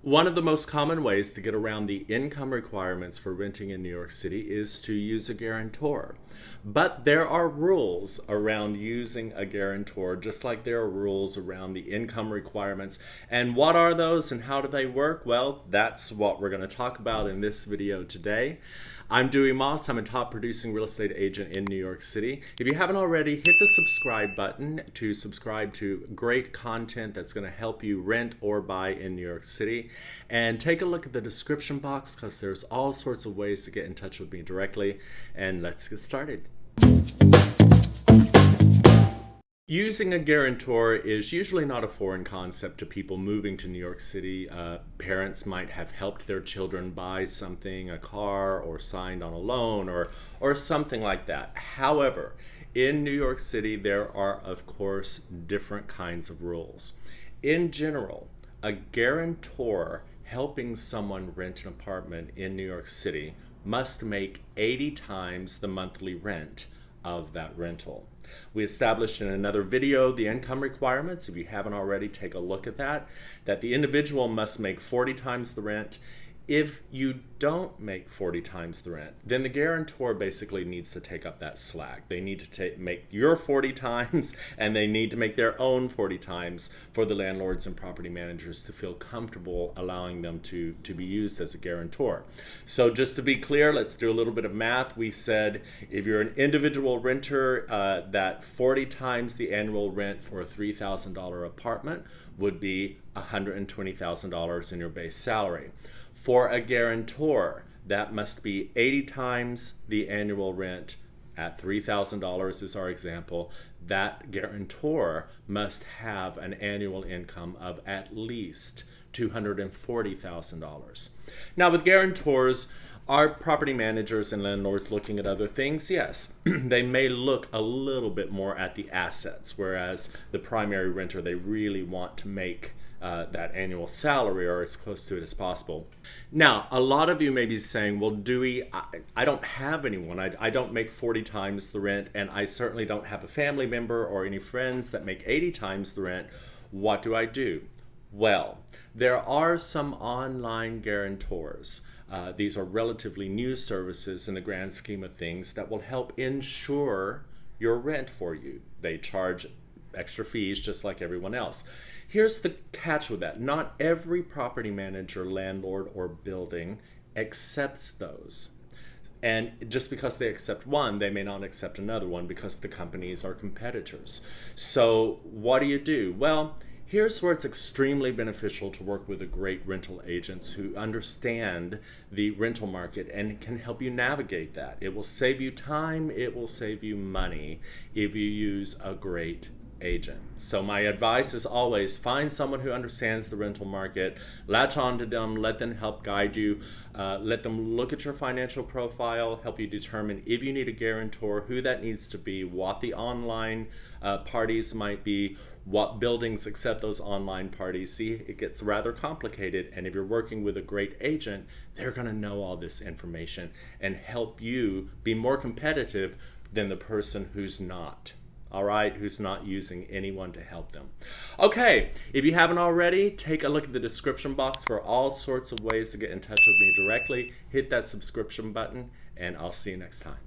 One of the most common ways to get around the income requirements for renting in New York City is to use a guarantor. But there are rules around using a guarantor, just like there are rules around the income requirements. And what are those and how do they work? Well, that's what we're going to talk about in this video today. I'm Dewey Moss. I'm a top producing real estate agent in New York City. If you haven't already, hit the subscribe button to subscribe to great content that's going to help you rent or buy in New York City. And take a look at the description box because there's all sorts of ways to get in touch with me directly. And let's get started. Using a guarantor is usually not a foreign concept to people moving to New York City. Parents might have helped their children buy something, a car, or signed on a loan, or something like that. However, in New York City, there are, of course, different kinds of rules. In general, a guarantor helping someone rent an apartment in New York City must make 80 times the monthly rent of that rental. We established in another video the income requirements. If you haven't already, take a look at that the individual must make 40 times the rent. If you don't make 40 times the rent, then the guarantor basically needs to take up that slack. They need to make your 40 times, and they need to make their own 40 times for the landlords and property managers to feel comfortable allowing them to be used as a guarantor. So just to be clear, let's do a little bit of math. We said if you're an individual renter, that 40 times the annual rent for a $3,000 apartment would be $120,000 in your base salary. For a guarantor, that must be 80 times the annual rent at $3,000 is our example. That guarantor must have an annual income of at least $240,000. Now with guarantors, are property managers and landlords looking at other things? Yes. They may look a little bit more at the assets, whereas the primary renter, they really want to make that annual salary or as close to it as possible. Now, a lot of you may be saying, well, Dewey, I don't have anyone. I don't make 40 times the rent, and I certainly don't have a family member or any friends that make 80 times the rent. What do I do? Well, there are some online guarantors. These are relatively new services in the grand scheme of things that will help insure your rent for you. They charge extra fees just like everyone else. Here's the catch with that. Not every property manager, landlord, or building accepts those. And just because they accept one, they may not accept another one because the companies are competitors. So what do? Well, here's where it's extremely beneficial to work with a great rental agents who understand the rental market and can help you navigate that. It will save you time, it will save you money if you use a great agent. So my advice is always find someone who understands the rental market, latch on to them, let them help guide you, let them look at your financial profile, help you determine if you need a guarantor, who that needs to be, what the online parties might be, what buildings accept those online parties. See, it gets rather complicated, and if you're working with a great agent, they're going to know all this information and help you be more competitive than the person who's not. All right, who's not using anyone to help them. Okay, if you haven't already, take a look at the description box for all sorts of ways to get in touch with me directly. Hit that subscription button, and I'll see you next time.